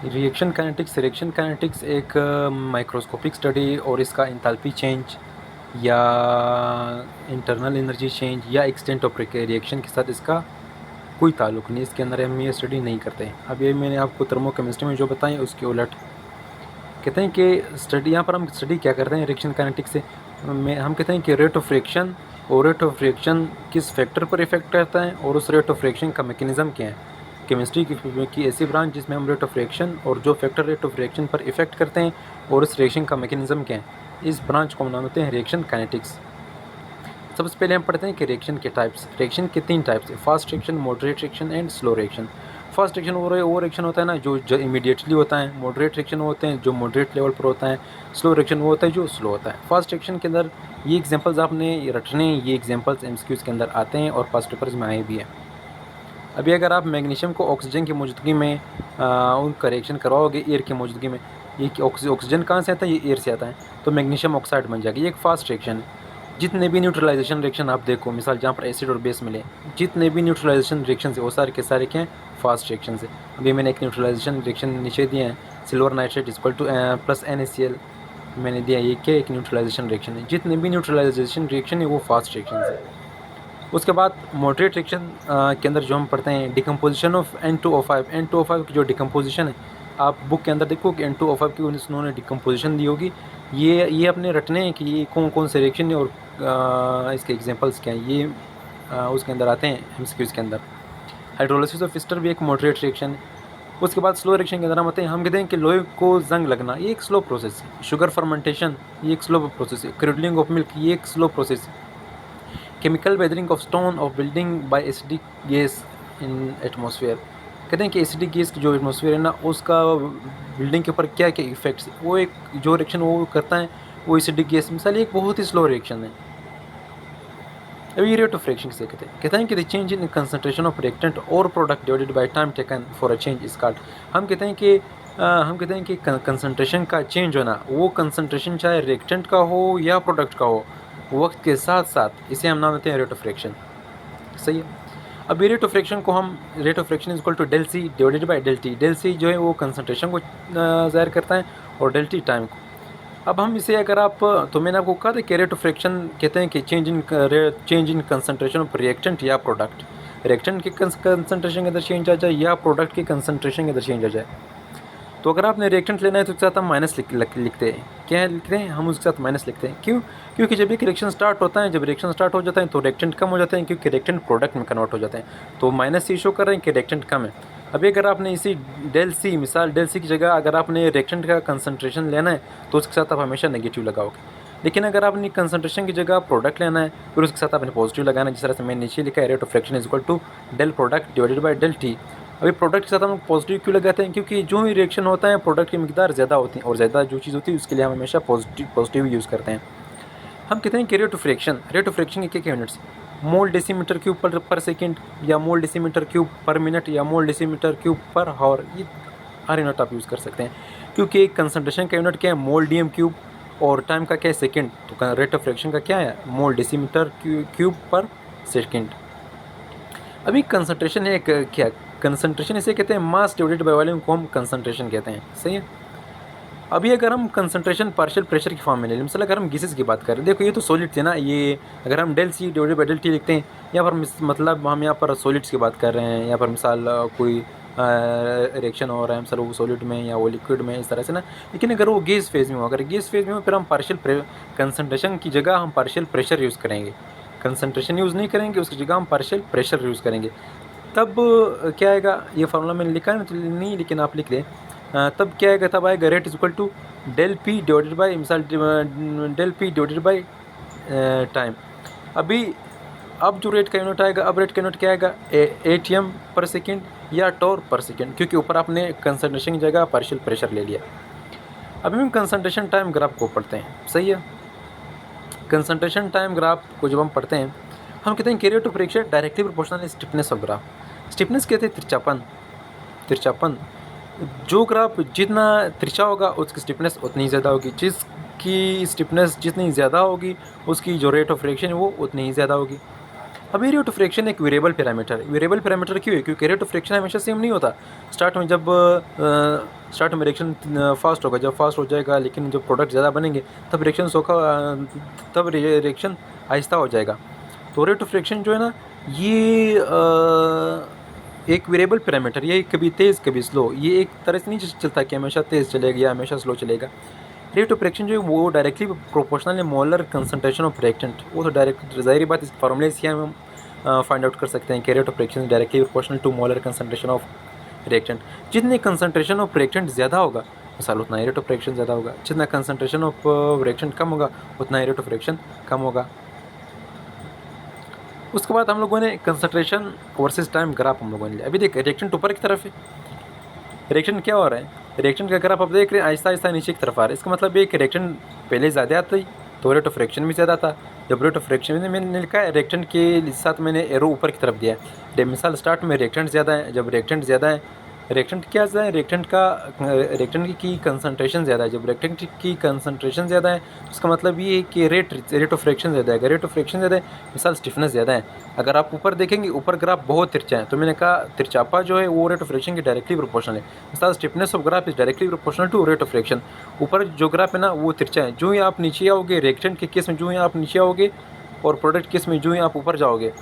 Reaction kinetics एक microscopic study और इसका इंथैल्पी चेंज या इंटरनल एनर्जी चेंज या एक्सटेंट ऑफ रिएक्शन के साथ इसका कोई ताल्लुक़ नहीं, इसके अंदर हम ये स्टडी नहीं करते हैं। अब ये मैंने आपको थर्मोकेमिस्ट्री में जो बताएं उसके उलट कहते हैं कि स्टडी, यहाँ पर हम स्टडी क्या करते हैं रिएक्शन काइनेटिक्स से, में हम कहते हैं कि रेट ऑफ रिएक्शन और रेट ऑफ रिएक्शन किस फैक्टर पर इफेक्ट करता है और उस रेट ऑफ रिएक्शन का मैकेनिज़्म क्या है। केमिस्ट्री की ऐसी ब्रांच जिसमें हम रेट ऑफ रिएक्शन और जो फैक्टर रेट ऑफ रिएक्शन पर इफेक्ट करते हैं और उस रिएक्शन का मैकेनिज़्म क्या है, इस ब्रांच को हम नाम देते हैं रिएक्शन काइनेटिक्स। सबसे पहले हम पढ़ते हैं कि रिएक्शन के टाइप्स। रिएक्शन के 3 टाइप्स है, fast reaction, moderate reaction and slow reaction. Fast reaction वो रिएक्शन होता है ना जो इमीडिएटली होता है, मॉडरेट रिएक्शन होते हैं जो मॉडरेट लेवल पर होता है, स्लो रिएक्शन वो होता है जो स्लो होता है। फास्ट रिएक्शन के अंदर ये एग्जांपल्स आपने रटने, ये एग्जांपल्स एमसीक्यूज़ के अंदर आते हैं और पास्ट पेपर्स में आए भी हैं। अभी अगर आप मैग्नीशियम को ऑक्सीजन की मौजूदगी में उनका रिएक्शन करवाओगे एयर की मौजूदगी में, ये ऑक्सीजन कहाँ से आता है, ये एयर से आता है, तो मैग्नीशियम ऑक्साइड बन जाएगा। ये एक फास्ट रिएक्शन है। जितने भी न्यूट्रलाइजेशन रिएक्शन आप देखो, मिसाल जहाँ पर एसिड और बेस मिले, जितने भी न्यूट्रलाइजेशन रिएक्शन है वो सारे के सारे क्या हैं, फास्ट रिएक्शन है। अभी मैंने एक न्यूट्रलाइजेशन रिएक्शन नीचे दिए हैं, silver nitrate equal two plus NaCl मैंने दिया, ये क्या एक न्यूट्रलाइजेशन रिएक्शन है। जितने भी न्यूट्रलाइजेशन रिएक्शन है वो फास्ट रिएक्शन है। उसके बाद मॉडरेट रिएक्शन के अंदर जो हम पढ़ते हैं डिकम्पोजिशन ऑफ N2O5। N2O5 की जो डिकम्पोजिशन है, आप बुक के अंदर देखो कि N2O5 की उन्होंने डिकम्पोजिशन दी होगी। ये अपने रटने हैं कि ये कौन कौन से रिएक्शन है और इसके एग्जांपल्स क्या हैं, ये उसके अंदर आते हैं एमसीक्यूज़ के अंदर। हाइड्रोलिसिस ऑफ एस्टर भी एक मॉडरेट रिएक्शन है। उसके बाद स्लो रिएक्शन के अंदर हम आते हैं, हम कहते हैं कि लोहे को जंग लगना, ये एक स्लो प्रोसेस है। शुगर फर्मेंटेशन ये एक स्लो प्रोसेस है। क्रूडलिंग ऑफ मिल्क ये एक स्लो प्रोसेस है। Chemical weathering of stone of building bye acidic gas in atmosphere, कहते हैं कि एसिडिक गैस की जो एटमॉस्फेयर है ना, उसका बिल्डिंग के ऊपर क्या क्या इफेक्ट्स, वो एक जो रिएक्शन वो करता है वो एसिडिक गैस, मिसाल एक बहुत ही स्लो रिएक्शन है। अभी रेट ऑफ रिएक्शन किसे कहते हैं कि the change in concentration of reactant और product divided by time taken for a change is called. हम कहते हैं कि कंसंट्रेशन का चेंज होना, वो कंसंट्रेशन चाहे रिएक्टेंट का हो या प्रोडक्ट का हो, वक्त के साथ साथ इसे हम नाम देते हैं रेट ऑफ रिएक्शन। सही है। अब ये रेट ऑफ रिएक्शन को हम, rate of reaction is equal to del C divided by del T. Del C जो है वो कंसंट्रेशन को ज़ाहिर करता है और डेल टी टाइम को। अब हम इसे अगर आप, तो मैंने आपको कहा था कि रेट ऑफ रिएक्शन कहते हैं कि change in concentration of reactant या प्रोडक्ट, रिएक्टेंट के कंसंट्रेशन के अंदर चेंज आ जाए या प्रोडक्ट के कंसंट्रेशन के अंदर चेंज आ जाए। तो अगर आपने रिएक्टेंट लेना है तो उसके साथ हम माइनस लिखते हैं। क्या लिखते हैं हम, उसके साथ माइनस लिखते हैं। क्यों? क्योंकि जब एक रिएक्शन स्टार्ट होता है, जब रिएक्शन स्टार्ट हो जाता है तो रिएक्टेंट कम हो जाते हैं, क्योंकि रिएक्टेंट प्रोडक्ट में कन्वर्ट हो जाते हैं, तो माइनस से शो कर रहे हैं कि रिएक्टेंट कम है। अभी अगर आपने इसी डेल सी, मिसाल डेल सी की जगह अगर आपने रिएक्टेंट का कंसंट्रेशन लेना है तो उसके साथ आप हमेशा नेगेटिव लगाओगे। लेकिन अगर आपने कंसंट्रेशन की जगह प्रोडक्ट लेना है फिर उसके साथ आपने पॉजिटिव लगाना है, जिस तरह से मैंने नीचे लिखा है rate of reaction is equal to del product divided by del T. अभी प्रोडक्ट के साथ हम लोग पॉजिटिव क्यों लगाते हैं? क्योंकि जो भी रिएक्शन होता है प्रोडक्ट की मिकदार ज़्यादा होती है और ज़्यादा जो चीज़ होती है उसके लिए हम हमेशा पॉजिटिव यूज़ करते हैं। हम कहते हैं कि रेट ऑफ रिएक्शन के क्या यूनिट्स, मोल डेसीमीटर क्यूब पर सेकेंड या मोल डेसीमीटर क्यूब पर मिनट या मोल डेसीमीटर क्यूब पर हावर, ये हर यूनिट आप यूज़ कर सकते हैं। क्योंकि कंसंट्रेशन का यूनिट क्या है, मोल डीएम क्यूब, और टाइम का क्या है, सेकेंड, तो रेट ऑफ रिएक्शन का क्या है, मोल डेसीमीटर क्यूब पर सेकेंड। अभी कंसंट्रेशन है क्या, कंसंट्रेशन इसे कहते हैं मास डिवाइडेड बाय वॉल्यूम को हम कंसंट्रेशन कहते हैं। सही है। अभी अगर हम कंसंट्रेशन पार्शियल प्रेशर की फॉर्म में ले लें, मतलब अगर हम गैसेस की बात करें, देखो ये तो सॉलिड थे ना, ये अगर हम del C divided by del T लिखते हैं, यहाँ पर मतलब हम यहाँ पर सॉलिड्स की बात कर रहे हैं, यहाँ पर मिसाल कोई रिएक्शन हो रहा है मिसाल वो सॉलिड में या वो लिक्विड में, इस तरह से ना। लेकिन अगर वो गैस फेज में हो, अगर गैस फेज में हो फिर हम पार्शियल कंसंट्रेशन की जगह हम पार्शियल प्रेशर यूज़ करेंगे, कंसंट्रेशन यूज़ नहीं करेंगे, उसकी जगह हम पार्शियल प्रेशर यूज़ करेंगे। तब क्या आएगा, ये फार्मूला मैंने लिखा नहीं लेकिन आप लिख लें, तब क्या आएगा, तब आएगा rate is equal to del P divided by मिसाल del P divided by time. अभी अब जो रेट का यूनिट आएगा, अब रेट का यूनिट क्या आएगा, ATM पर सेकेंड या टॉर पर सेकेंड, क्योंकि ऊपर आपने कंसंट्रेशन की जगह पार्शियल प्रेशर ले लिया। अभी हम कंसंट्रेशन टाइम ग्राफ को पढ़ते हैं। सही है। कंसंट्रेशन टाइम ग्राफ को जब हम पढ़ते हैं, हम कहते हैं कि rate of reaction directly proportional stiffness of graph. Stiffness कहते हैं तिरछापन। जो ग्राफ जितना तिरछा होगा उसकी स्टिफनेस उतनी ज़्यादा होगी, जिसकी स्टिफनेस जितनी ज़्यादा होगी उसकी जो रेट ऑफ रिएक्शन है वो उतनी ही ज़्यादा होगी। अभी रेट ऑफ रिएक्शन एक वेरिएबल पैरामीटर है। वेरिएबल पैरामीटर क्यों है? क्योंकि रेट ऑफ रिएक्शन हमेशा सेम नहीं होता। स्टार्ट में जब स्टार्ट में रिएक्शन फास्ट होगा, जब फास्ट हो जाएगा, लेकिन जब प्रोडक्ट ज़्यादा बनेंगे तब रिएक्शन तब रिएक्शन आहिस्ता हो जाएगा। तो रेट ऑफ रिएक्शन जो है ना, ये एक वेरिएबल पैरामीटर, ये कभी तेज़ कभी स्लो, ये एक तरह से नहीं चलता कि हमेशा तेज़ चलेगा या हमेशा स्लो चलेगा। रेट ऑफ रिएक्शन जो है वो डायरेक्टली प्रोपोर्शनल है मोलर कंसंट्रेशन ऑफ रिएक्टेंट। वो तो डायरेक्ट ज़ाहिर बात, इस फार्मूले से हम फाइंड आउट कर सकते हैं कि rate of reaction directly proportional to molar concentration of reactant. जितनी कंसंट्रेशन ऑफ रिएक्टेंट ज़्यादा होगा मिसाल उतना ही रेट ऑफ रिएक्शन ज़्यादा होगा, जितना कंसंट्रेशन ऑफ रिएक्टेंट कम होगा उतना ही रेट ऑफ रिएक्शन कम होगा। उसके बाद हम लोगों ने कंसंट्रेशन वर्सेस टाइम ग्राफ हम लोगों ने लिया। अभी देख रिएक्टेंट ऊपर की तरफ है, रिएक्टेंट क्या हो रहा है, रिएक्टेंट का ग्राफ आप देख रहे हैं आहिस्ता आहिस्ता नीचे की तरफ आ रहा है। इसका मतलब ये कि रिएक्टेंट पहले ज़्यादा आता है तो रेट ऑफ रिएक्शन भी ज़्यादा था। जब रेट ऑफ रिएक्शन मैंने लिखा है रिएक्टेंट के साथ मैंने एरो ऊपर की तरफ दिया है। मिसाल स्टार्ट में रिएक्टेंट ज़्यादा है, जब रिएक्टेंट ज़्यादा है, रिएक्टेंट क्या ज़्यादा है, रिएक्टेंट की कंसंट्रेशन ज़्यादा है। जब रिएक्टेंट की कंसंट्रेशन ज़्यादा है उसका मतलब ये है कि रेट ऑफ रिएक्शन ज़्यादा है। अगर रेट ऑफ रिएक्शन ज़्यादा है मिसाल स्टिफनेस ज़्यादा है। अगर आप ऊपर देखेंगे ऊपर ग्राफ बहुत तिरछा है, तो मैंने कहा तिरछापा जो है वो रेट ऑफ रिएक्शन की डायरेक्टली प्रोपोर्शनल है। मिसाल stiffness of graph is directly proportional to rate of reaction. ऊपर जो ग्राफ है ना वो तिरछा है, जो ही आप नीचे आओगे रिएक्टेंट के केस में, जो ही आप नीचे आओगे और प्रोडक्ट केस में जो ही आप ऊपर जाओगे,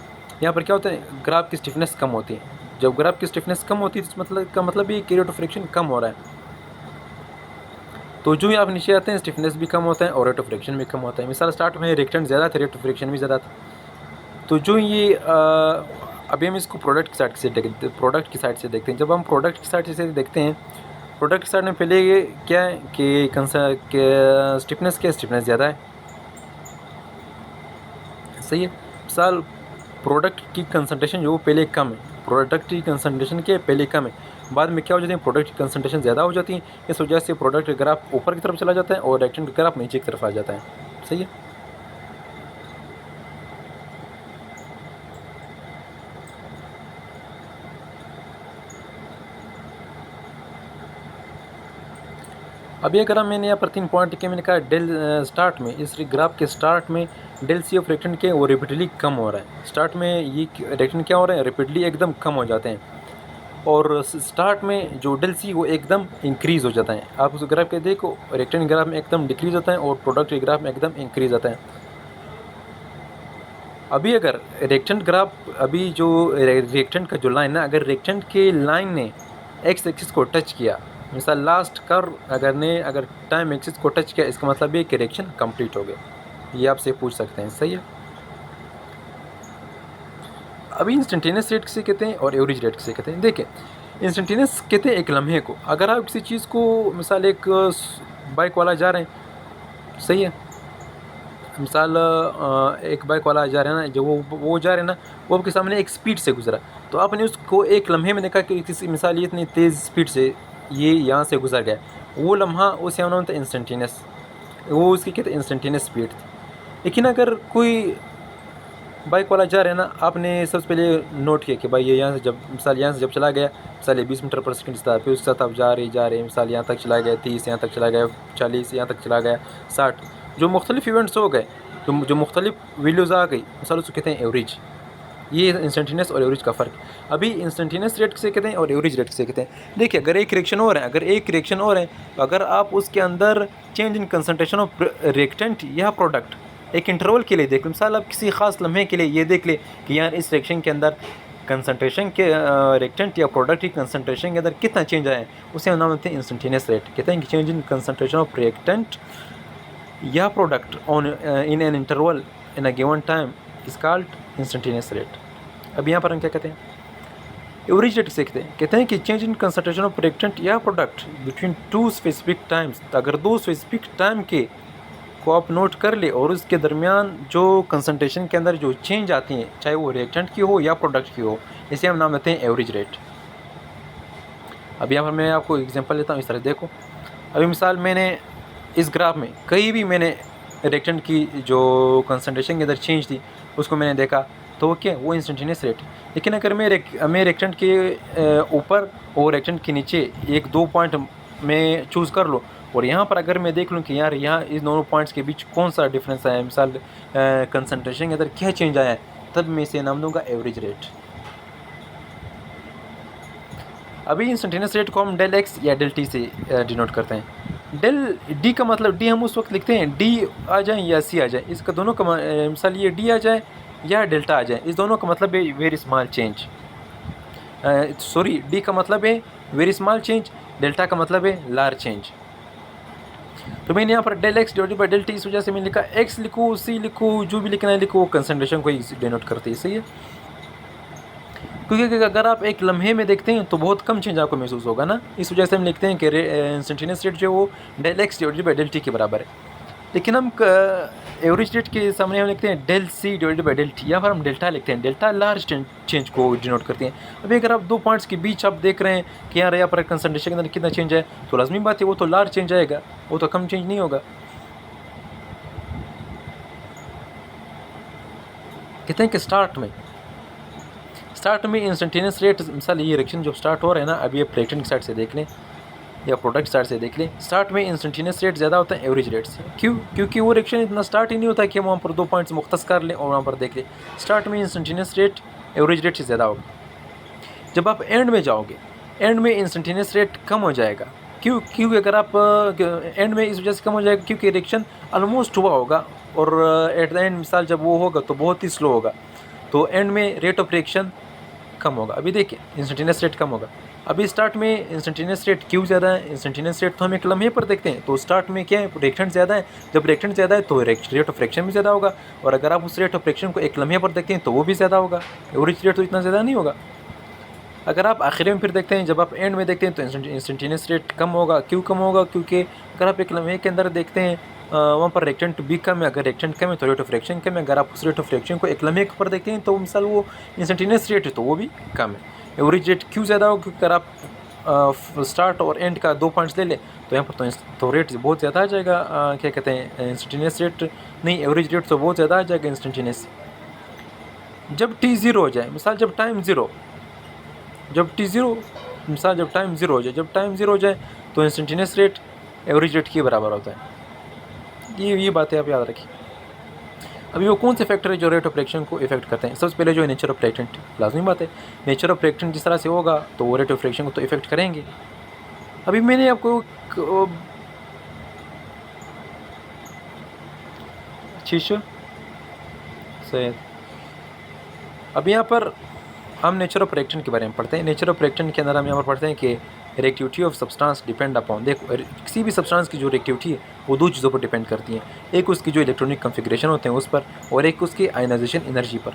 यहाँ पर क्या होता है ग्राफ की स्टिफनेस कम होती है। जब ग्राफ की स्टिफनेस कम होती है तो मतलब ये कि रेट ऑफ रिएक्शन कम हो रहा है। तो जो ही आप नीचे आते हैं स्टिफनेस भी कम होता है और रेट ऑफ रिएक्शन भी कम होता है। मिसाल स्टार्ट में रिएक्टेंट ज़्यादा था, रेट ऑफ रिएक्शन भी ज़्यादा था। तो जो ये अभी हम इसको प्रोडक्ट की साइड से देखते हैं। जब हम प्रोडक्ट की साइड से देखते हैं, प्रोडक्ट की साइड में पहले ये क्या है कि स्टिफनेस ज़्यादा है, सही है। मिसाल प्रोडक्ट की कंसंट्रेशन जो पहले कम है, प्रोडक्ट की कंसंट्रेशन के पहले कम है, बाद में क्या हो जाती है प्रोडक्ट की कंसंट्रेशन ज़्यादा हो जाती है। इस वजह से प्रोडक्ट ग्राफ ऊपर की तरफ चला जाता है और रिएक्टेंट ग्राफ नीचे की तरफ आ जाता है, सही है। अभी अगर हम मैंने यहाँ पर 3 पॉइंट के मैंने कहा डेल स्टार्ट में, इस ग्राफ के स्टार्ट में डेल सी ऑफ रिएक्टेंट के वो रिपीटली कम हो रहा है। स्टार्ट में ये रिएक्टेंट क्या हो रहे हैं रिपीटली एकदम कम हो जाते हैं, और स्टार्ट में जो डेल सी वो एकदम इंक्रीज़ हो जाता है। आप उस ग्राफ के देखो रिएक्टेंट ग्राफ में एकदम डिक्रीज़ होता है और प्रोडक्ट के ग्राफ में एकदम इंक्रीज़ होता है। अभी अगर रिएक्टेंट ग्राफ, अभी जो रिएक्टेंट का जो लाइन है, अगर रिएक्टेंट के लाइन ने एक्स एक्सिस को टच किया, मिसाल लास्ट कर्व अगर टाइम एक्सिस को टच किया, इसका मतलब ये कि रिएक्शन कंप्लीट हो गया। ये आपसे पूछ सकते हैं, सही है। अभी इंस्टेंटेनियस रेट किसे कहते हैं और एवरेज रेट किसे कहते हैं। देखिए इंस्टेंटेनियस कहते हैं एक लम्हे को। अगर आप किसी चीज़ को, मिसाल एक बाइक वाला जा रहे हैं, सही है, मिसाल एक बाइक वाला जा रहे हैं ना, जो वो जा रहे हैं ना, वो आपके सामने एक स्पीड से गुजरा, तो आपने उसको एक लम्हे में देखा कि किसी मिसाल ये इतनी तेज़ स्पीड से ये यहाँ से गुजर गया, वो लम्हा उसे होना होता है इंस्टेंटेनियस, वो उसकी कहते हैं इंस्टेंटेनियस स्पीड थी। लेकिन अगर कोई बाइक वाला जा रहे हैं ना, आपने सबसे पहले नोट किया कि भाई ये यहाँ से जब मिसाल यहाँ से जब चला गया, मिसाल ये 20 मीटर पर सेकंड था, फिर उसके साथ आप जा रहे मिसाल यहाँ तक चला गया 30, यहाँ तक चला गया 40, यहाँ तक चला गया 60, जो मुख्तलिफ इवेंट्स हो गए, जो मुख्तलिफ वैल्यूज़ आ गई, मिसाल उसको कहते हैं एवरेज। ये इंस्टेंटेनियस और एवरेज का फ़र्क। अभी इंस्टेंटेनियस रेट किसे कहते हैं और एवरेज रेट किसे कहते हैं। देखिए अगर एक रिएक्शन और है, तो अगर आप उसके अंदर change in concentration of reactant या प्रोडक्ट एक इंटरवल के लिए देख, मिसाल आप किसी ख़ास लम्हे के लिए ये देख ले कि यार इस रिएक्शन के अंदर कंसंट्रेशन के रिएक्टेंट या प्रोडक्ट की कंसंट्रेशन के अंदर कितना चेंज आया है, उसे हम नाम देते हैं इंस्टेंटेनियस रेट। कहते हैं कि change in concentration of reactant या product on in an interval in a given time is called instantaneous rate. अब यहाँ पर हम क्या कहते हैं एवरेज रेट से कहते हैं कि change in concentration of reactant या प्रोडक्ट बिटवीन 2 स्पेसिफिक टाइम्स। अगर 2 स्पेसिफिक टाइम के को आप नोट कर ले और उसके दरमियान जो कंसंट्रेशन के अंदर जो चेंज आती हैं, चाहे वो रिएक्टेंट की हो या प्रोडक्ट की हो, इसे हम नाम देते हैं एवरेज रेट। अब यहाँ पर मैं आपको एग्जांपल लेता हूँ, इस तरह देखो। अभी मिसाल मैंने इस ग्राफ में कहीं भी मैंने रिएक्टेंट की जो कंसंट्रेशन के अंदर चेंज थी उसको मैंने देखा, तो क्या वो इंस्टेंटेनियस रेट। लेकिन अगर मैं रिएक्टेंट के ऊपर और रिएक्टेंट के नीचे 1-2 पॉइंट में चूज़ कर लो, और यहाँ पर अगर मैं देख लूँ कि यार यहाँ इस दोनों पॉइंट्स के बीच कौन सा डिफरेंस आया है, मिसाल कंसंट्रेशन के अंदर क्या चेंज आया है, तब मैं इसे नाम दूंगा एवरेज रेट। अभी इंस्टेंटेनियस रेट को हम डेल एक्स या डेल टी से डिनोट करते हैं। डेल डी का मतलब डी हम उस वक्त लिखते हैं डी आ जाए या सी आ जाए, इसका दोनों का मिसाल ये डी आ जाए या डेल्टा आ जाए, इस दोनों का मतलब है very small change. Sorry, D का मतलब है वेरी स्मॉल चेंज, डेल्टा का मतलब है लार्ज चेंज। तो मैंने यहाँ पर del X divided by del T इस वजह से मैंने लिखा एक्स लिखूँ सी लिखूँ जो भी लिखना है लिखो, कंसंट्रेशन को ही डिनोट करती है। सही है, क्योंकि अगर आप एक लम्हे में देखते हैं तो बहुत कम चेंज आपको महसूस होगा ना, इस वजह से हम लिखते हैं कि इंस्टेंटेनियस रेट जो है वो del X divided by del T के बराबर है। लेकिन हम एवरेज रेट के सामने हम लिखते हैं del C divided by del T, यहाँ पर हम डेल्टा लिखते हैं, डेल्टा लार्ज चेंज को डिनोट करते हैं। अभी अगर आप दो पॉइंट्स के बीच आप देख रहे हैं कि यार यहाँ पर कंसंट्रेशन के अंदर कितना चेंज है, तो लाजमी बात है वो तो लार्ज चेंज आएगा, वो तो कम चेंज नहीं होगा। कहते हैं कि स्टार्ट में इंस्टेंटेनियस रेट, मिसाल ये रिएक्शन जब स्टार्ट हो रहा है ना, अभी ये रिएक्टेंट की साइड से देख लें या प्रोडक्ट साइड से देख लें, स्टार्ट में इंस्टेंटेनियस रेट ज़्यादा होता है एवरेज रेट से। क्यों? क्योंकि वो रिएक्शन इतना स्टार्ट ही नहीं होता कि हम वहाँ पर दो पॉइंट्स मुख्तस कर लें और वहाँ पर देख लें। स्टार्ट में इंस्टेंटेनियस रेट एवरेज रेट से ज़्यादा होगा। जब आप एंड में जाओगे, एंड में इंस्टेंटेनियस रेट कम हो जाएगा। क्यों? क्योंकि अगर आप एंड में इस वजह से कम हो जाएगा क्योंकि रिएक्शन ऑलमोस्ट हुआ होगा और एट द एंड मिसाल जब वो होगा तो बहुत ही स्लो होगा, तो एंड में रेट ऑफ रिएक्शन कम होगा। अभी देखिए इंस्टेंटेनियस रेट कम होगा। अभी स्टार्ट में इंस्टेंटेनियस रेट क्यों ज़्यादा है? इंस्टेंटेनियस रेट तो हम एक लम्हे पर देखते हैं, तो स्टार्ट में क्या है, रिएक्टेंट ज़्यादा है। जब रिएक्टेंट ज़्यादा है तो रेट ऑफ रिएक्शन भी ज़्यादा होगा, और अगर आप उस रेट ऑफ रिएक्शन को एक लम्हे पर देखते हैं तो वो भी ज़्यादा होगा। एवरेज रेट तो इतना ज़्यादा नहीं होगा। अगर आप आखिर में फिर देखते हैं, जब आप एंड में देखते हैं तो इंस्टेंटेनियस रेट कम होगा। क्यों कम होगा? क्योंकि अगर आप एक लम्हे के अंदर देखते हैं वहाँ पर रिएक्टेंट भी कम है, अगर रिएक्टेंट कम है तो रेट ऑफ रिएक्शन कम है। अगर आप उस रेट ऑफ रिएक्शन को एक लम्हे पर देखते हैं तो मिसाल वो इंस्टेंटेनियस रेट है तो वो भी कम है। एवरेज रेट क्यों ज़्यादा होगा? क्योंकि अगर आप स्टार्ट और एंड का दो पॉइंट्स ले लें तो यहाँ पर तो रेट बहुत ज़्यादा आ जाएगा। क्या कहते हैं, इंस्टेंटेनियस रेट नहीं, एवरेज रेट तो बहुत ज़्यादा आ जाएगा इंस्टेंटेनियस। जब टी ज़ीरो हो जाए, मिसाल जब टाइम ज़ीरो जब टाइम ज़ीरो हो जाए तो इंस्टेंटेनियस रेट एवरेज रेट के बराबर होता है। ये बातें आप याद रखिए। अभी वो कौन से फैक्टर है जो रेट ऑफ रिएक्शन को इफेक्ट करते हैं? सबसे पहले जो नेचर ऑफ रिएक्टेंट, लाजमी बात है नेचर ऑफ रिएक्टेंट जिस तरह से होगा तो वो रेट ऑफ रिएक्शन को तो इफेक्ट करेंगे। अभी मैंने आपको सही, अब यहाँ पर हम नेचर ऑफ रिएक्टेंट के बारे में पढ़ते हैं। नेचर ऑफ रिएक्टेंट के अंदर हम यहाँ पर पढ़ते हैं कि reactivity of substance depend upon, देखो किसी भी सब्सटेंस की जो रिएक्टिविटी है वो दो चीज़ों पर डिपेंड करती है, एक उसकी जो इलेक्ट्रॉनिक कॉन्फ़िगरेशन होते हैं उस पर, और एक उसकी आयनाइजेशन एनर्जी पर।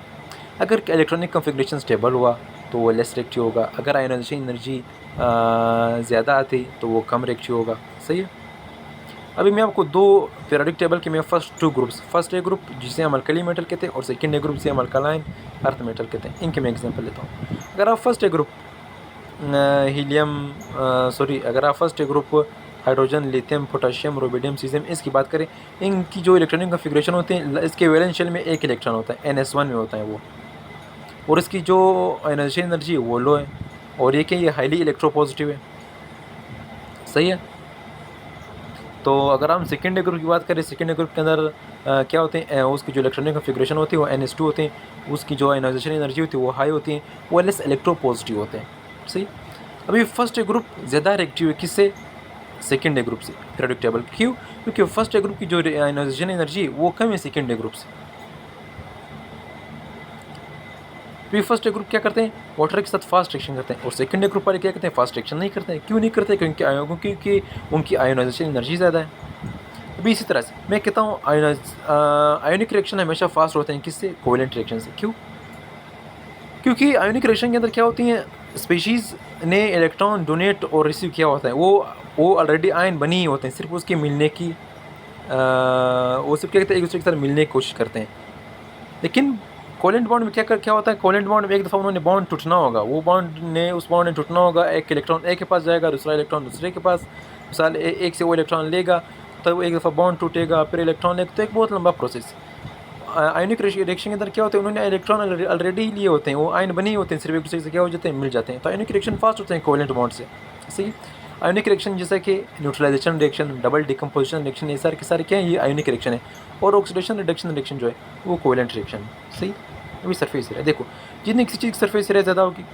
अगर इलेक्ट्रॉनिक कॉन्फ़िगरेशन स्टेबल हुआ तो वो लेस रिएक्टिव होगा, अगर आयनाइजेशन एनर्जी ज़्यादा आती तो वो कम रिएक्टिव होगा। सही है। अभी मैं आपको दो पीरियोडिक टेबल के मैं first two groups, first A group जिसे हम अल्कली मेटल कहते हैं और सेकेंड ए ग्रुप जिसे हम अल्कलाइन अर्थ मेटल कहते हैं, इनके मैं एग्जांपल लेता हूँ। अगर आप फर्स्ट ए ग्रुप अगर आप first A group hydrogen, lithium, potassium, rubidium, caesium इसकी बात करें, इनकी जो इलेक्ट्रॉनिक कॉन्फ़िगरेशन होते हैं, इसके वैलेंस शेल में एक इलेक्ट्रॉन होता है, NS1 में होता है वो, और इसकी जो आयनाइजेशन एनर्जी है वो लो है, और ये क्या, ये हाईली इलेक्ट्रोपॉजिटिव है। सही है। तो अगर हम सेकेंड ग्रुप की बात करें, सेकेंड ग्रुप के अंदर क्या होते हैं, उसकी जो इलेक्ट्रॉनिक कॉन्फ़िगरेशन होती है वो NS2 होते हैं, उसकी जो आयनाइजेशन एनर्जी होती है वो हाई होती है, वो लेस इलेक्ट्रोपॉजिटिव होते हैं। सही। अभी फर्स्ट ए ग्रुप ज़्यादा रिएक्टिव है किससे? सेकेंड ए ग्रुप से, पीरियोडिक टेबल। क्यों? क्योंकि फर्स्ट ए ग्रुप की जो आयनाइजेशन एनर्जी है वो कम है सेकेंड ए ग्रुप से। तो फर्स्ट ए ग्रुप क्या करते हैं, वाटर के साथ फास्ट रिएक्शन करते हैं, और सेकेंड ए ग्रुप वाले क्या करते हैं, फास्ट रिएक्शन नहीं करते हैं। क्यों नहीं करते? क्योंकि उनकी आयोनाइजेशन एनर्जी ज़्यादा है। अभी इसी तरह से मैं कहता हूँ आयोनिक रिएक्शन हमेशा फास्ट होते हैं किससे? कोवेलेंट रिएक्शन से। क्यों? क्योंकि आयोनिक रिएक्शन के अंदर क्या होती हैं, स्पीशीज़ ने इलेक्ट्रॉन डोनेट और रिसीव किया होता है, वो ऑलरेडी आयन बनी ही होते हैं, सिर्फ उसके मिलने की वो सिर्फ क्या कहते हैं, एक दूसरे के साथ मिलने की कोशिश करते हैं। लेकिन कोवेलेंट बॉन्ड में क्या होता है, कोवेलेंट बॉन्ड में एक दफ़ा उन्होंने बॉन्ड टूटना होगा, उस बॉन्ड ने टूटना होगा, एक इलेक्ट्रॉन एक के पास जाएगा, दूसरा इलेक्ट्रॉन दूसरे के पास, मिसाल एक से वो इलेक्ट्रॉन लेगा तो वो एक दफ़ा बॉन्ड टूटेगा, फिर इलेक्ट्रॉन लेगा, तो एक बहुत लंबा प्रोसेस। आयनिक रिएक्शन के अंदर क्या होता है, उन्होंने इलेक्ट्रॉन ऑलरेडी ही लिए होते हैं, वो आयन बने ही होते हैं, सिर्फ एक दूसरे से क्या हो जाते हैं, मिल जाते हैं। तो आयनिक रिएक्शन फास्ट होते हैं कोवेलेंट बॉन्ड से। सही। आयनिक रिएक्शन जैसे कि neutralisation reaction, double decomposition reaction, ये सारे के सारे क्या है, ये आयनिक रिएक्शन है। और ऑक्सीडेशन रिडक्शन रिएक्शन जो है वो कोवेलेंट रिएक्शन है। सही। अभी सरफेस एरिया देखो, जितनी किसी चीज़ की सरफेस एरिया ज़्यादा होगी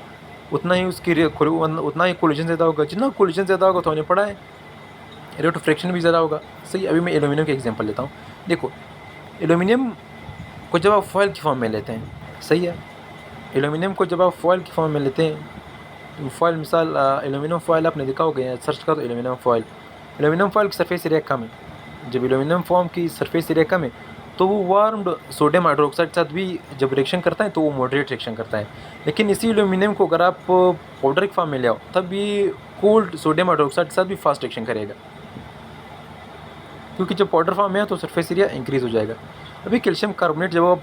उतना ही उसकी उतना ही कोलिजन ज़्यादा होगा, जितना कोलिजन ज़्यादा होगा तो हमने पढ़ा है रेट ऑफ फ्रैक्शन भी ज़्यादा होगा। सही, अभी मैं एल्यूमिनियम का एग्जांपल लेता हूँ। देखो एल्यूमिनियम को जब आप फॉयल की फॉर्म में लेते हैं, सही है, एल्यूमिनियम को जब आप फॉयल की फॉर्म में लेते हैं, फॉयल मिसाल एल्यूमिनियम फॉयल आपने देखा होगा, सर्च करो एल्यूमिनियम फॉयल, एल्यूमिनियम फॉयल की सरफेस एरिया कम है। जब एल्यूमिनियम फॉर्म की सरफेस एरिया कम है तो वो वार्म्ड सोडियम हाइड्रोक्साइड के साथ भी जब रिएक्शन करता है तो वो मॉडरेट रिएक्शन करता है। लेकिन इसी एल्यूमिनियम को अगर आप पाउडर की फॉर्म में ले आओ तब ये कोल्ड सोडियम हाइड्रोक्साइड के साथ भी फास्ट रिएक्शन करेगा, क्योंकि जब पाउडर फॉर्म में है तो सरफेस एरिया इंक्रीज़ हो जाएगा। अभी कैल्शियम कार्बोनेट जब आप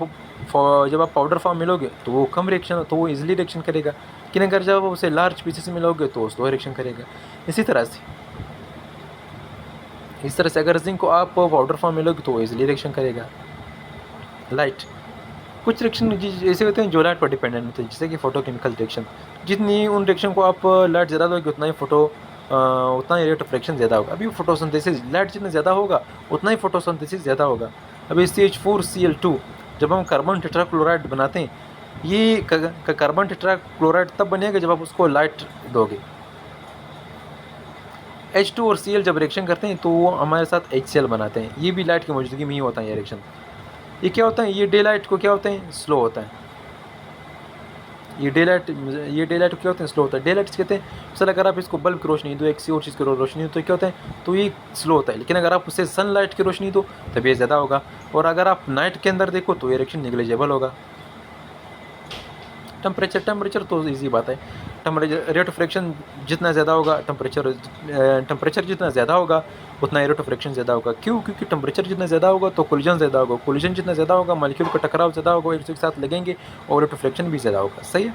पाउडर फॉर्म मिलोगे तो वो कम रिएक्शन, तो वो इजीली रिएक्शन करेगा, लेकिन अगर जब उसे लार्ज पीसेस में मिलोगे तो स्लो रिएक्शन करेगा। इसी तरह से अगर जिंक को आप पाउडर फॉर्म में लोगे तो वो इजीली रिएक्शन करेगा। लाइट, कुछ रिएक्शन ऐसे होते हैं जो लाइट पर डिपेंडेंट होते हैं, जैसे कि फोटोकेमिकल रिएक्शन, जितनी उन रिएक्शन को आप लाइट ज़्यादा दोगे उतना ही रेट ऑफ रिएक्शन ज़्यादा होगा। अभी फोटोसिंथेसिस, लाइट जितना ज़्यादा होगा उतना ही फोटोसिंथेसिस ज़्यादा होगा। अभी CH4Cl2 जब हम कार्बन टेट्राक्लोराइड बनाते हैं, ये कार्बन टेट्राक्लोराइड तब बनेगा जब आप उसको लाइट दोगे। H2 और Cl जब रिएक्शन करते हैं तो वो हमारे साथ HCl बनाते हैं, ये भी लाइट की मौजूदगी में ही होता है ये रिएक्शन। ये क्या होता है, ये डे लाइट को क्या होता है, स्लो होता है। ये डे लाइट को क्या होता है, स्लो होता है। डे लाइट कहते हैं सर अगर आप इसको बल्ब की रोशनी दो, किसी और चीज़ की रोशनी दो तो क्या होता है, तो ये स्लो होता है। लेकिन अगर आप उसे सनलाइट की रोशनी दो तब ये ज़्यादा होगा, और अगर आप नाइट के अंदर देखो तो ये रिएक्शन निगलेजेबल होगा। टेम्परेचर तो ईजी बात है, रेट ऑफ रिएक्शन जितना ज़्यादा होगा, टेम्परेचर जितना ज़्यादा होगा उतना ही रेट ऑफ रिएक्शन ज़्यादा होगा। क्यों? क्योंकि टेम्परेचर जितना ज़्यादा होगा तो कोलिजन ज़्यादा होगा, कोलिजन जितना ज़्यादा होगा मॉलिक्यूल का टकराव ज़्यादा होगा, एक दूसरे के साथ लगेंगे और रेट ऑफ रिएक्शन भी ज़्यादा होगा। सही है।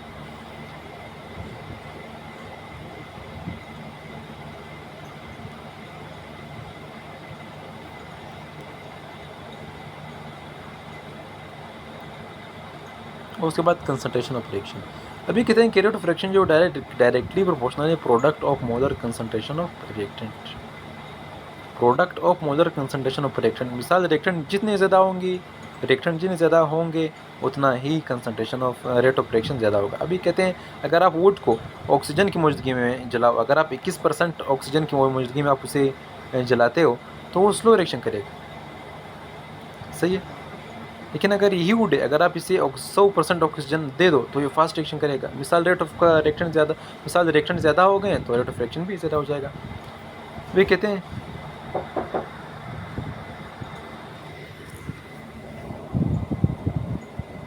और उसके बाद कंसंट्रेशन ऑफ रिएक्शन। अभी कहते हैं कि रेट ऑफ रिएक्शन जो डायरेक्टली प्रोपोर्शनल है product of molar concentration of reactant, product of molar concentration of reactant. मिसाल रिएक्टेंट जितने ज़्यादा होंगे उतना ही concentration of rate of reaction ज़्यादा होगा। अभी कहते हैं अगर आप वुड को ऑक्सीजन की मौजूदगी में जलाओ, अगर आप 21% ऑक्सीजन की मौजूदगी में आप उसे जलाते हो तो वो स्लो रिएक्शन करेगा। सही है। लेकिन अगर यही वुड है, अगर आप इसे 100% ऑक्सीजन दे दो तो ये फास्ट रिएक्शन करेगा। मिसाल रिएक्टेंट ज़्यादा हो गए तो रेट ऑफ रिएक्शन भी ज़्यादा हो जाएगा। वे कहते हैं